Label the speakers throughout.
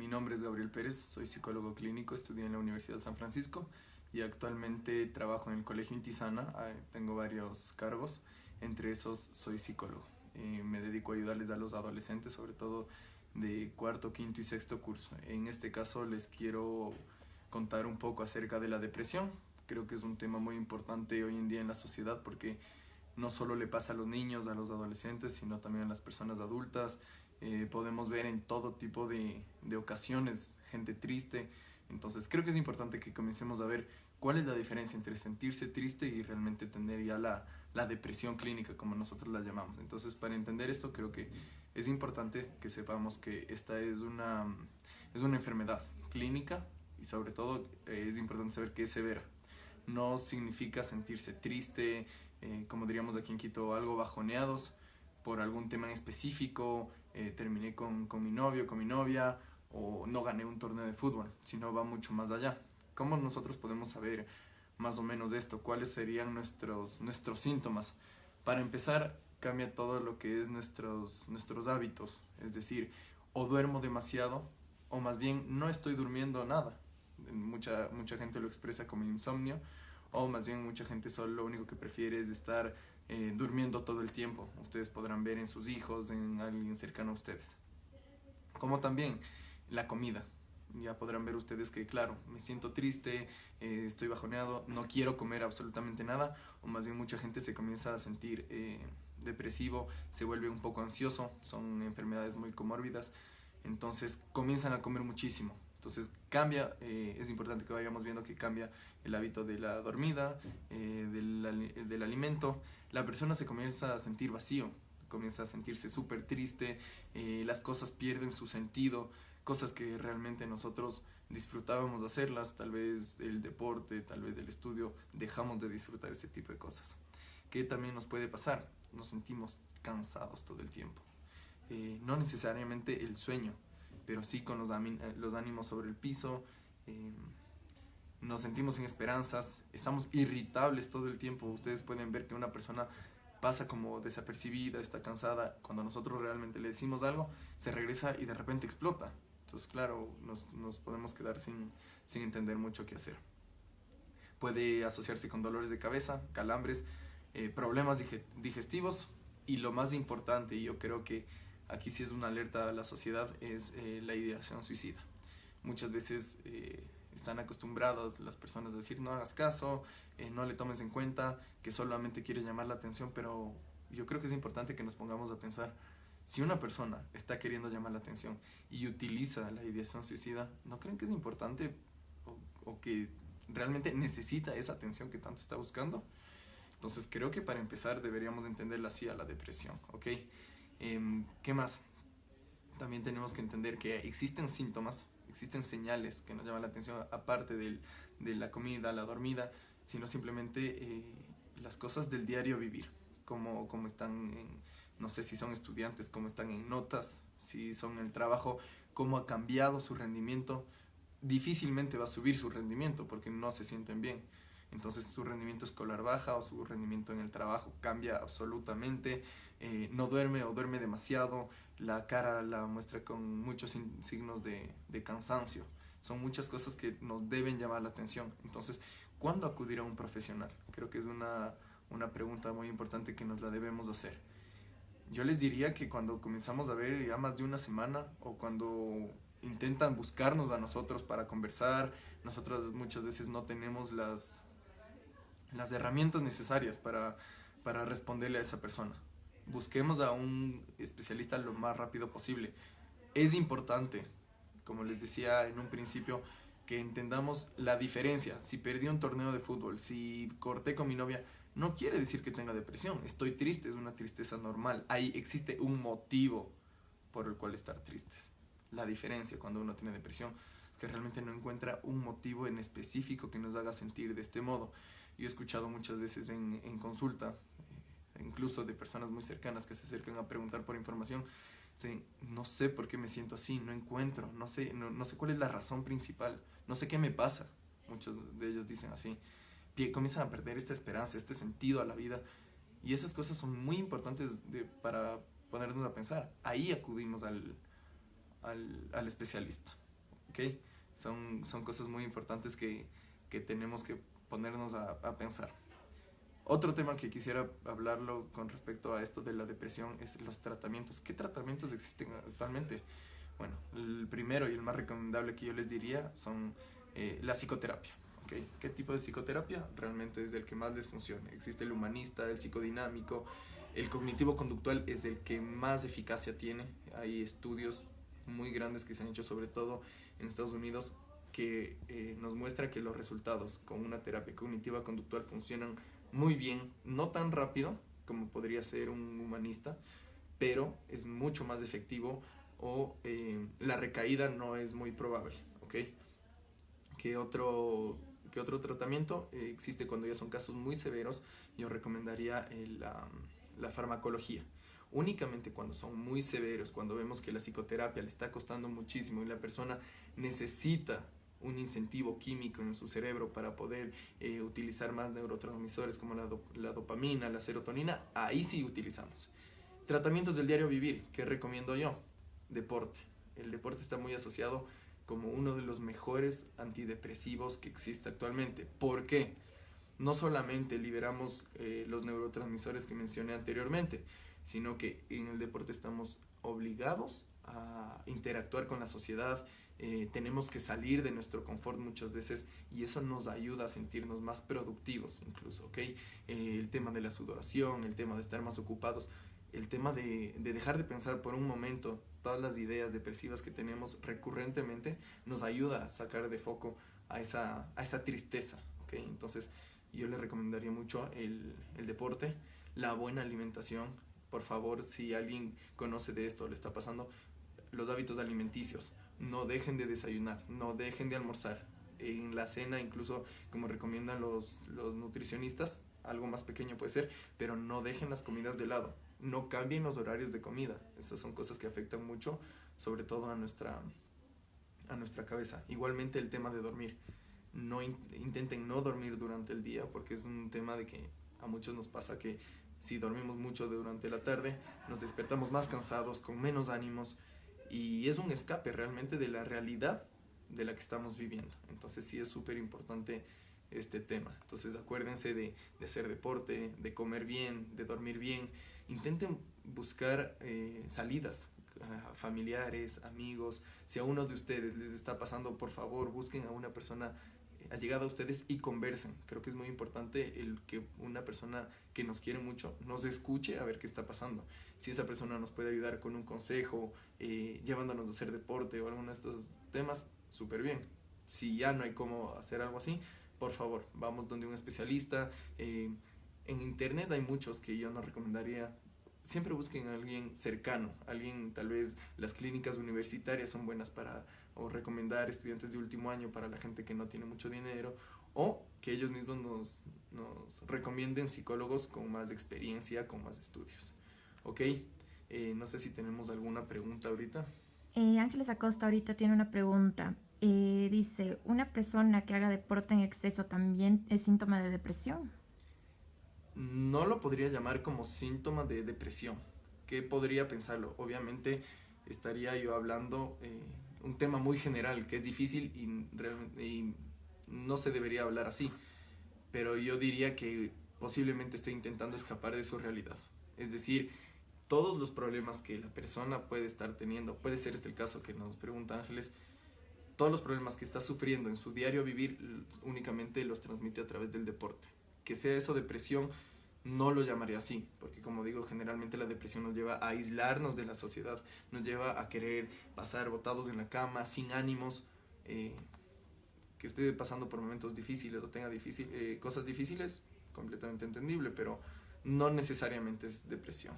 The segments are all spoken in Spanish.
Speaker 1: Mi nombre es Gabriel Pérez, soy psicólogo clínico, estudié en la Universidad de San Francisco y actualmente trabajo en el Colegio Intisana. Tengo varios cargos, entre esos soy psicólogo. Me dedico a ayudarles a los adolescentes, sobre todo de cuarto, quinto y sexto curso. En este caso les quiero contar un poco acerca de la depresión. Creo que es un tema muy importante hoy en día en la sociedad porque no solo le pasa a los niños, a los adolescentes, sino también a las personas adultas. Podemos ver en todo tipo de ocasiones gente triste. Entonces creo que es importante que comencemos a ver cuál es la diferencia entre sentirse triste y realmente tener ya la depresión clínica, como nosotros la llamamos. Entonces, para entender esto, creo que es importante que sepamos que esta es una enfermedad clínica y sobre todo es importante saber que es severa. No significa sentirse triste, como diríamos aquí en Quito, algo bajoneados por algún tema en específico, terminé con mi novio, con mi novia, o no gané un torneo de fútbol, sino va mucho más allá. ¿Cómo nosotros podemos saber más o menos de esto? ¿Cuáles serían nuestros síntomas? Para empezar, cambia todo lo que es nuestros hábitos, es decir, o duermo demasiado, o más bien no estoy durmiendo nada. Mucha gente lo expresa como insomnio, o más bien mucha gente solo lo único que prefiere es estar durmiendo todo el tiempo. Ustedes podrán ver en sus hijos, en alguien cercano a ustedes. Como también la comida. Ya podrán ver ustedes que, claro, me siento triste, estoy bajoneado, no quiero comer absolutamente nada, o más bien mucha gente se comienza a sentir depresivo, se vuelve un poco ansioso, son enfermedades muy comórbidas, entonces comienzan a comer muchísimo. Entonces cambia, es importante que vayamos viendo que cambia el hábito de la dormida, del alimento. La persona se comienza a sentir vacío, comienza a sentirse súper triste, las cosas pierden su sentido, cosas que realmente nosotros disfrutábamos de hacerlas, tal vez el deporte, tal vez el estudio, dejamos de disfrutar ese tipo de cosas. ¿Qué también nos puede pasar? Nos sentimos cansados todo el tiempo. No necesariamente el sueño, pero sí con los ánimos sobre el piso, nos sentimos sin esperanzas, estamos irritables todo el tiempo. Ustedes pueden ver que una persona pasa como desapercibida, está cansada, cuando nosotros realmente le decimos algo, se regresa y de repente explota. Entonces, claro, nos podemos quedar sin entender mucho qué hacer. Puede asociarse con dolores de cabeza, calambres, problemas digestivos y lo más importante, y yo creo que aquí sí es una alerta a la sociedad, es la ideación suicida. Muchas veces están acostumbradas las personas a decir no hagas caso, no le tomes en cuenta, que solamente quiere llamar la atención, pero yo creo que es importante que nos pongamos a pensar, si una persona está queriendo llamar la atención y utiliza la ideación suicida, ¿no creen que es importante o que realmente necesita esa atención que tanto está buscando? Entonces creo que para empezar deberíamos entenderla así a la depresión, ¿ok? ¿Qué más? También tenemos que entender que existen síntomas, existen señales que nos llaman la atención, aparte de la comida, la dormida, sino simplemente las cosas del diario vivir, como están no sé si son estudiantes, cómo están en notas, si son en el trabajo, cómo ha cambiado su rendimiento. Difícilmente va a subir su rendimiento porque no se sienten bien. Entonces su rendimiento escolar baja o su rendimiento en el trabajo cambia absolutamente, no duerme o duerme demasiado, la cara la muestra con muchos signos de cansancio. Son muchas cosas que nos deben llamar la atención. Entonces, ¿cuándo acudir a un profesional? Creo que es una pregunta muy importante que nos la debemos hacer. Yo les diría que cuando comenzamos a ver ya más de una semana o cuando intentan buscarnos a nosotros para conversar, nosotros muchas veces no tenemos las herramientas necesarias para responderle a esa persona. Busquemos a un especialista lo más rápido posible. Es importante, como les decía en un principio, que entendamos la diferencia. Si perdí un torneo de fútbol, si corté con mi novia, no quiere decir que tenga depresión. Estoy triste, es una tristeza normal. Ahí existe un motivo por el cual estar tristes. La diferencia cuando uno tiene depresión es que realmente no encuentra un motivo en específico que nos haga sentir de este modo. Yo he escuchado muchas veces en consulta, incluso de personas muy cercanas que se acercan a preguntar por información, dicen, no sé por qué me siento así, no encuentro, no sé cuál es la razón principal, no sé qué me pasa. Muchos de ellos dicen así, comienzan a perder esta esperanza, este sentido a la vida, y esas cosas son muy importantes para ponernos a pensar. Ahí acudimos al especialista. ¿ok? Son cosas muy importantes que tenemos que ponernos a pensar. Otro tema que quisiera hablarlo con respecto a esto de la depresión es los tratamientos. ¿Qué tratamientos existen actualmente? Bueno, el primero y el más recomendable que yo les diría son la psicoterapia. ¿Okay? ¿Qué tipo de psicoterapia? Realmente es el que más les funcione. Existe el humanista, el psicodinámico, el cognitivo-conductual es el que más eficacia tiene. Hay estudios muy grandes que se han hecho sobre todo en Estados Unidos que nos muestra que los resultados con una terapia cognitiva conductual funcionan muy bien, no tan rápido como podría ser un humanista, pero es mucho más efectivo o la recaída no es muy probable, ¿ok? ¿Qué otro tratamiento existe cuando ya son casos muy severos? Yo recomendaría la farmacología. Únicamente cuando son muy severos, cuando vemos que la psicoterapia le está costando muchísimo y la persona necesita un incentivo químico en su cerebro para poder utilizar más neurotransmisores como la dopamina, la serotonina, ahí sí utilizamos. Tratamientos del diario vivir, ¿qué recomiendo yo? Deporte. El deporte está muy asociado como uno de los mejores antidepresivos que existe actualmente. ¿Por qué? No solamente liberamos los neurotransmisores que mencioné anteriormente, sino que en el deporte estamos obligados a interactuar con la sociedad, tenemos que salir de nuestro confort muchas veces y eso nos ayuda a sentirnos más productivos incluso, ¿ok? El tema de la sudoración, el tema de estar más ocupados, el tema de dejar de pensar por un momento todas las ideas depresivas que tenemos recurrentemente nos ayuda a sacar de foco a esa tristeza, ¿ok? Entonces yo le recomendaría mucho el deporte, la buena alimentación. Por favor, si alguien conoce de esto, le está pasando, los hábitos alimenticios. No dejen de desayunar, no dejen de almorzar. En la cena, incluso como recomiendan los nutricionistas, algo más pequeño puede ser, pero no dejen las comidas de lado. No cambien los horarios de comida. Estas son cosas que afectan mucho, sobre todo a nuestra cabeza. Igualmente el tema de dormir. No intenten no dormir durante el día porque es un tema de que a muchos nos pasa que si dormimos mucho durante la tarde nos despertamos más cansados, con menos ánimos y es un escape realmente de la realidad de la que estamos viviendo. Entonces sí es súper importante este tema. Entonces acuérdense de hacer deporte, de comer bien, de dormir bien. Intenten buscar salidas familiares, amigos. Si a uno de ustedes les está pasando, por favor busquen a una persona allegada a ustedes y conversen. Creo que es muy importante el que una persona que nos quiere mucho nos escuche a ver qué está pasando. Si esa persona nos puede ayudar con un consejo, llevándonos a hacer deporte o alguno de estos temas, súper bien. Si ya no hay cómo hacer algo así, por favor, vamos donde un especialista. En internet hay muchos que yo no recomendaría. Siempre busquen a alguien cercano, alguien, tal vez las clínicas universitarias son buenas para o recomendar estudiantes de último año para la gente que no tiene mucho dinero o que ellos mismos nos recomienden psicólogos con más experiencia, con más estudios. ¿Ok? No sé si tenemos alguna pregunta ahorita.
Speaker 2: Ángeles Acosta ahorita tiene una pregunta. Dice, ¿una persona que haga deporte en exceso también es síntoma de depresión?
Speaker 1: No lo podría llamar como síntoma de depresión. ¿Qué podría pensarlo? Obviamente estaría yo hablando un tema muy general que es difícil y no se debería hablar así. Pero yo diría que posiblemente esté intentando escapar de su realidad. Es decir, todos los problemas que la persona puede estar teniendo, puede ser este el caso que nos pregunta Ángeles, todos los problemas que está sufriendo en su diario vivir únicamente los transmite a través del deporte. Que sea eso depresión, no lo llamaría así, porque como digo, generalmente la depresión nos lleva a aislarnos de la sociedad, nos lleva a querer pasar botados en la cama, sin ánimos, que esté pasando por momentos difíciles o tenga cosas difíciles, completamente entendible, pero no necesariamente es depresión.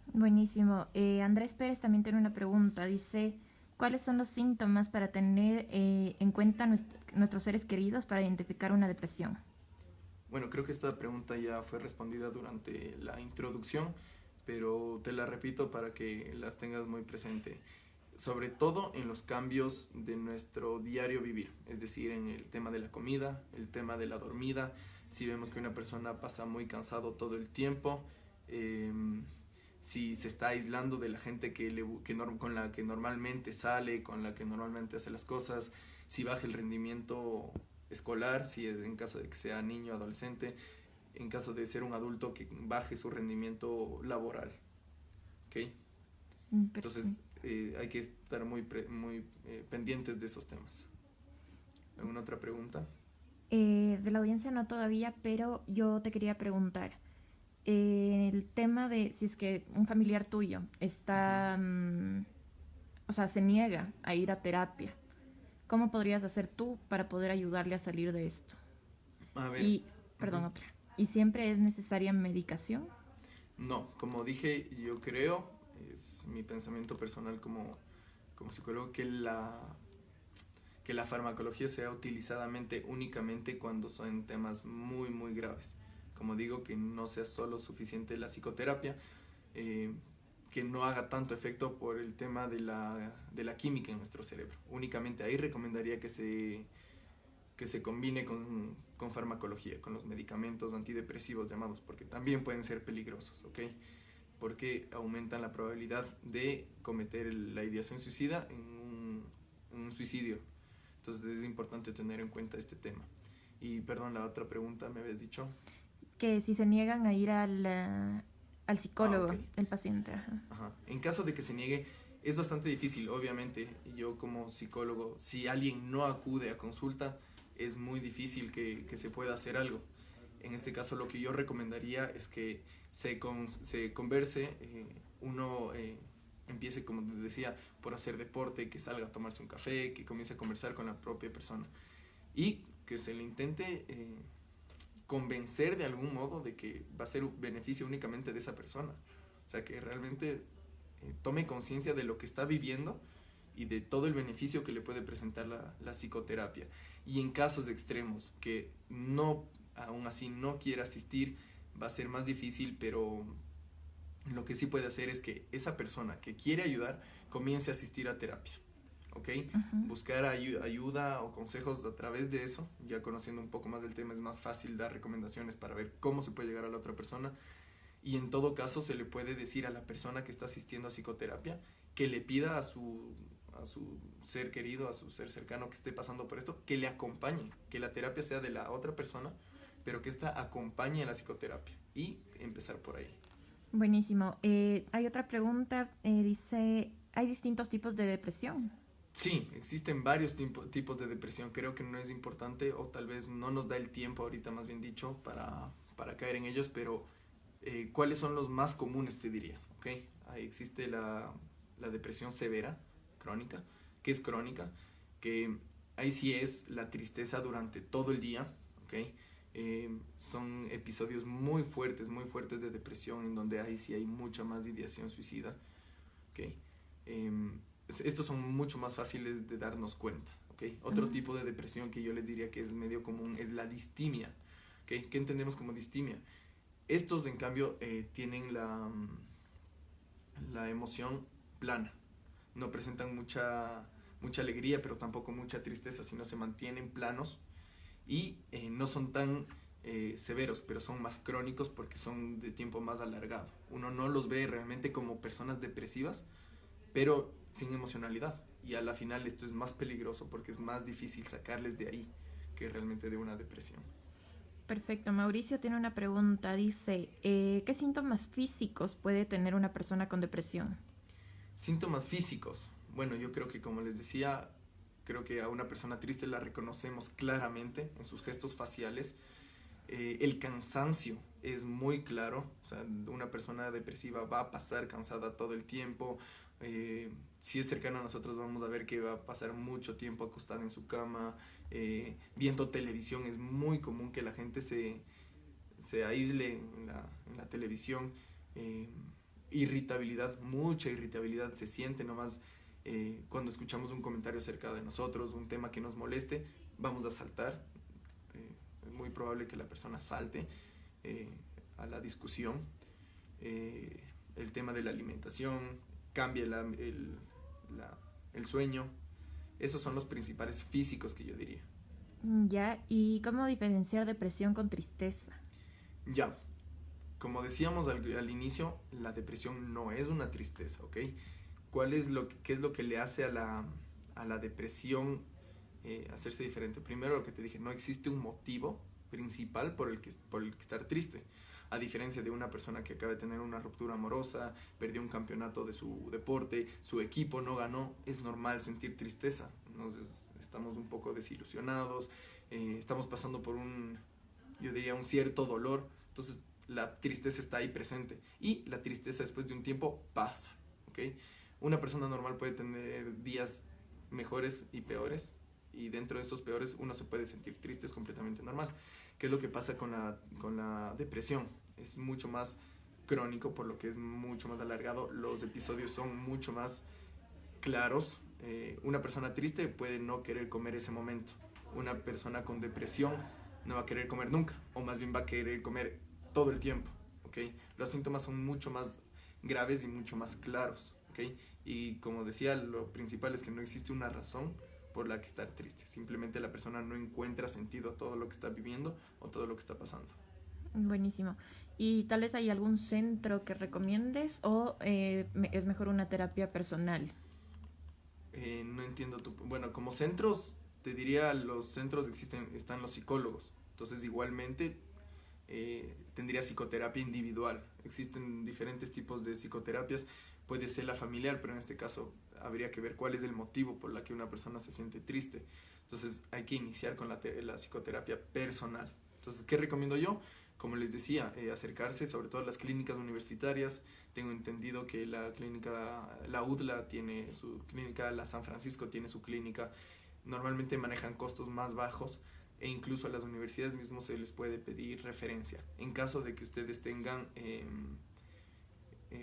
Speaker 2: Buenísimo. Andrés Pérez también tiene una pregunta. Dice, ¿cuáles son los síntomas para tener en cuenta nuestros seres queridos para identificar una depresión?
Speaker 1: Bueno, creo que esta pregunta ya fue respondida durante la introducción, pero te la repito para que las tengas muy presente. Sobre todo en los cambios de nuestro diario vivir, es decir, en el tema de la comida, el tema de la dormida, si vemos que una persona pasa muy cansado todo el tiempo, si se está aislando de la gente con la que normalmente sale, con la que normalmente hace las cosas, si baja el rendimiento escolar, si en caso de que sea niño, adolescente, en caso de ser un adulto, que baje su rendimiento laboral. ¿Okay? Entonces hay que estar muy pendientes de esos temas. ¿Alguna otra pregunta?
Speaker 2: De la audiencia no todavía, pero yo te quería preguntar. El tema de si es que un familiar tuyo está, o sea, se niega a ir a terapia, ¿cómo podrías hacer tú para poder ayudarle a salir de esto?
Speaker 1: A ver.
Speaker 2: Y, perdón, otra. ¿Y siempre es necesaria medicación?
Speaker 1: No, como dije, yo creo, es mi pensamiento personal como psicólogo, que la farmacología sea utilizada únicamente cuando son temas muy, muy graves. Como digo, que no sea solo suficiente la psicoterapia, que no haga tanto efecto por el tema de la química en nuestro cerebro. Únicamente ahí recomendaría que se combine con farmacología, con los medicamentos antidepresivos llamados, porque también pueden ser peligrosos, ¿ok? Porque aumentan la probabilidad de cometer la ideación suicida en un suicidio. Entonces es importante tener en cuenta este tema. Y perdón, la otra pregunta me habías dicho.
Speaker 2: Que si se niegan a ir al psicólogo,
Speaker 1: Okay.
Speaker 2: el paciente.
Speaker 1: Ajá. En caso de que se niegue, es bastante difícil, obviamente. Yo como psicólogo, si alguien no acude a consulta, es muy difícil que se pueda hacer algo. En este caso, lo que yo recomendaría es que se converse, uno empiece, como te decía, por hacer deporte, que salga a tomarse un café, que comience a conversar con la propia persona y que se le intente convencer de algún modo de que va a ser un beneficio únicamente de esa persona. O sea, que realmente tome conciencia de lo que está viviendo y de todo el beneficio que le puede presentar la psicoterapia. Y en casos extremos que aún así no quiera asistir, va a ser más difícil, pero lo que sí puede hacer es que esa persona que quiere ayudar comience a asistir a terapia. ¿Ok? Buscar ayuda o consejos a través de eso, ya conociendo un poco más del tema es más fácil dar recomendaciones para ver cómo se puede llegar a la otra persona. Y en todo caso se le puede decir a la persona que está asistiendo a psicoterapia que le pida a su ser querido, a su ser cercano que esté pasando por esto, que le acompañe, que la terapia sea de la otra persona, pero que ésta acompañe a la psicoterapia y empezar por ahí.
Speaker 2: Buenísimo. Hay otra pregunta, dice, ¿hay distintos tipos de depresión?
Speaker 1: Sí, existen varios tipos de depresión. Creo que no es importante, o tal vez no nos da el tiempo ahorita, más bien dicho, para caer en ellos, pero ¿cuáles son los más comunes, te diría? ¿Okay? Ahí existe la depresión severa, crónica, que ahí sí es la tristeza durante todo el día, ¿okay? Son episodios muy fuertes de depresión, en donde ahí sí hay mucha más ideación suicida, ¿okay? Estos son mucho más fáciles de darnos cuenta, ¿okay? Otro tipo de depresión que yo les diría que es medio común es la distimia, ¿okay? ¿Qué entendemos como distimia? Estos, en cambio, tienen la emoción plana. No presentan mucha alegría, pero tampoco mucha tristeza, sino se mantienen planos y no son tan severos, pero son más crónicos porque son de tiempo más alargado. Uno no los ve realmente como personas depresivas, pero sin emocionalidad. Y a la final esto es más peligroso porque es más difícil sacarles de ahí que realmente de una depresión.
Speaker 2: Perfecto. Mauricio tiene una pregunta. Dice, ¿qué síntomas físicos puede tener una persona con depresión?
Speaker 1: Síntomas físicos. Bueno, yo creo que, como les decía, creo que a una persona triste la reconocemos claramente en sus gestos faciales. El cansancio es muy claro. O sea, una persona depresiva va a pasar cansada todo el tiempo. Si es cercano a nosotros, vamos a ver que va a pasar mucho tiempo acostada en su cama, viendo televisión. Es muy común que la gente se aísle en la televisión. Irritabilidad, mucha irritabilidad se siente nomás cuando escuchamos un comentario acerca de nosotros, un tema que nos moleste, vamos a saltar. Es muy probable que la persona salte a la discusión. El tema de la alimentación, cambia el sueño. Esos son los principales físicos que yo diría.
Speaker 2: Ya, ¿y cómo diferenciar depresión con tristeza?
Speaker 1: Ya, Como decíamos al inicio, la depresión no es una tristeza, ¿ok? ¿Qué es lo que le hace a la depresión hacerse diferente? Primero, lo que te dije, no existe un motivo principal por el que estar triste. A diferencia de una persona que acaba de tener una ruptura amorosa, perdió un campeonato de su deporte, su equipo no ganó, es normal sentir tristeza. Entonces, estamos un poco desilusionados, estamos pasando por yo diría, un cierto dolor. Entonces, la tristeza está ahí presente y la tristeza después de un tiempo pasa, ¿ok? Una persona normal puede tener días mejores y peores, y dentro de estos peores uno se puede sentir triste, es completamente normal. ¿Qué es lo que pasa con la depresión? Es mucho más crónico, por lo que es mucho más alargado, los episodios son mucho más claros. Una persona triste puede no querer comer ese momento. Una persona con depresión no va a querer comer nunca, o más bien va a querer comer todo el tiempo, ¿ok? Los síntomas son mucho más graves y mucho más claros, ¿ok? Y como decía, lo principal es que no existe una razón por la que estar triste. Simplemente la persona no encuentra sentido a todo lo que está viviendo o todo lo que está pasando.
Speaker 2: Buenísimo. ¿Y tal vez hay algún centro que recomiendes o es mejor una terapia personal?
Speaker 1: No entiendo Bueno, como centros, te diría, los centros están los psicólogos. Entonces, igualmente, tendría psicoterapia individual. Existen diferentes tipos de psicoterapias. Puede ser la familiar, pero en este caso habría que ver cuál es el motivo por la que una persona se siente triste. Entonces hay que iniciar con la psicoterapia personal. Entonces, ¿qué recomiendo yo? Como les decía, acercarse sobre todo a las clínicas universitarias. Tengo entendido que la UDLA tiene su clínica, la San Francisco tiene su clínica. Normalmente manejan costos más bajos, e incluso a las universidades mismos se les puede pedir referencia. En caso de que ustedes tengan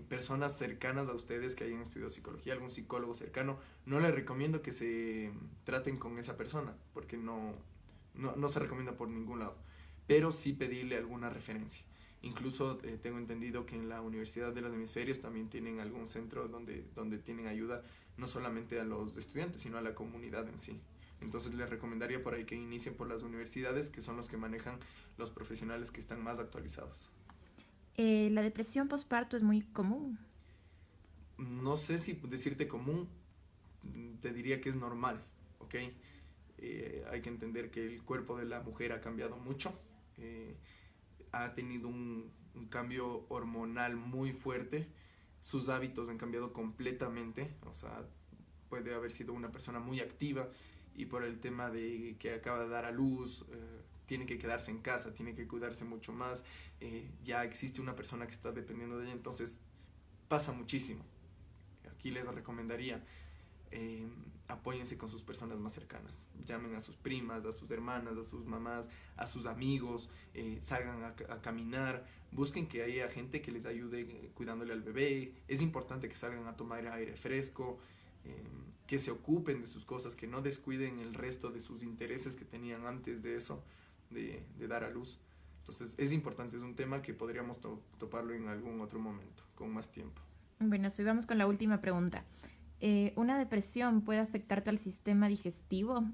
Speaker 1: personas cercanas a ustedes que hayan estudiado psicología, algún psicólogo cercano, no les recomiendo que se traten con esa persona, porque no se recomienda por ningún lado, pero sí pedirle alguna referencia. Incluso tengo entendido que en la Universidad de los Hemisferios también tienen algún centro donde tienen ayuda no solamente a los estudiantes, sino a la comunidad en sí. Entonces les recomendaría por ahí que inicien por las universidades, que son los que manejan los profesionales que están más actualizados.
Speaker 2: La depresión postparto es muy común.
Speaker 1: No sé si decirte común, te diría que es normal, ¿ok? Hay que entender que el cuerpo de la mujer ha cambiado mucho, ha tenido un cambio hormonal muy fuerte, sus hábitos han cambiado completamente, o sea, puede haber sido una persona muy activa y por el tema de que acaba de dar a luz, tiene que quedarse en casa, tiene que cuidarse mucho más, ya existe una persona que está dependiendo de ella, entonces pasa muchísimo. Aquí les recomendaría, apóyense con sus personas más cercanas, llamen a sus primas, a sus hermanas, a sus mamás, a sus amigos, salgan a caminar, busquen que haya gente que les ayude cuidándole al bebé. Es importante que salgan a tomar aire fresco, que se ocupen de sus cosas, que no descuiden el resto de sus intereses que tenían antes de eso, de dar a luz. Entonces es importante, es un tema que podríamos toparlo en algún otro momento, con más tiempo.
Speaker 2: Bueno, así vamos con la última pregunta. ¿Una depresión puede afectarte al sistema digestivo,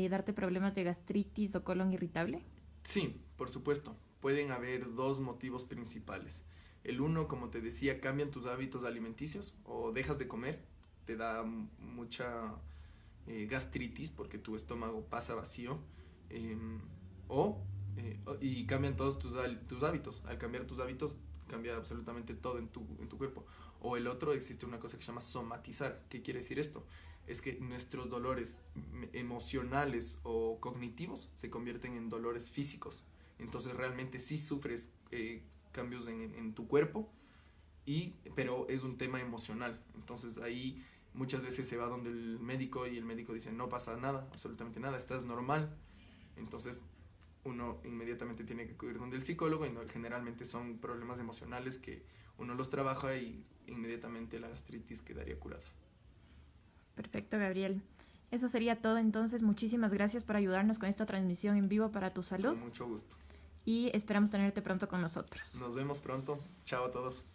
Speaker 2: darte problemas de gastritis o colon irritable?
Speaker 1: Sí, por supuesto. Pueden haber dos motivos principales. El uno, como te decía, cambian tus hábitos alimenticios o dejas de comer, te da mucha gastritis porque tu estómago pasa vacío, y cambian todos tus hábitos. Al cambiar tus hábitos, cambia absolutamente todo en tu cuerpo. O el otro, existe una cosa que se llama somatizar. ¿Qué quiere decir esto? Es que nuestros dolores emocionales o cognitivos se convierten en dolores físicos. Entonces realmente sí sufres cambios en tu cuerpo, pero es un tema emocional. Entonces ahí muchas veces se va donde el médico y el médico dice no pasa nada, absolutamente nada, estás normal. Entonces uno inmediatamente tiene que acudir donde el psicólogo, y generalmente son problemas emocionales que uno los trabaja y inmediatamente la gastritis quedaría curada.
Speaker 2: Perfecto, Gabriel. Eso sería todo entonces. Muchísimas gracias por ayudarnos con esta transmisión en vivo para tu salud.
Speaker 1: Con mucho gusto.
Speaker 2: Y esperamos tenerte pronto con nosotros.
Speaker 1: Nos vemos pronto. Chao a todos.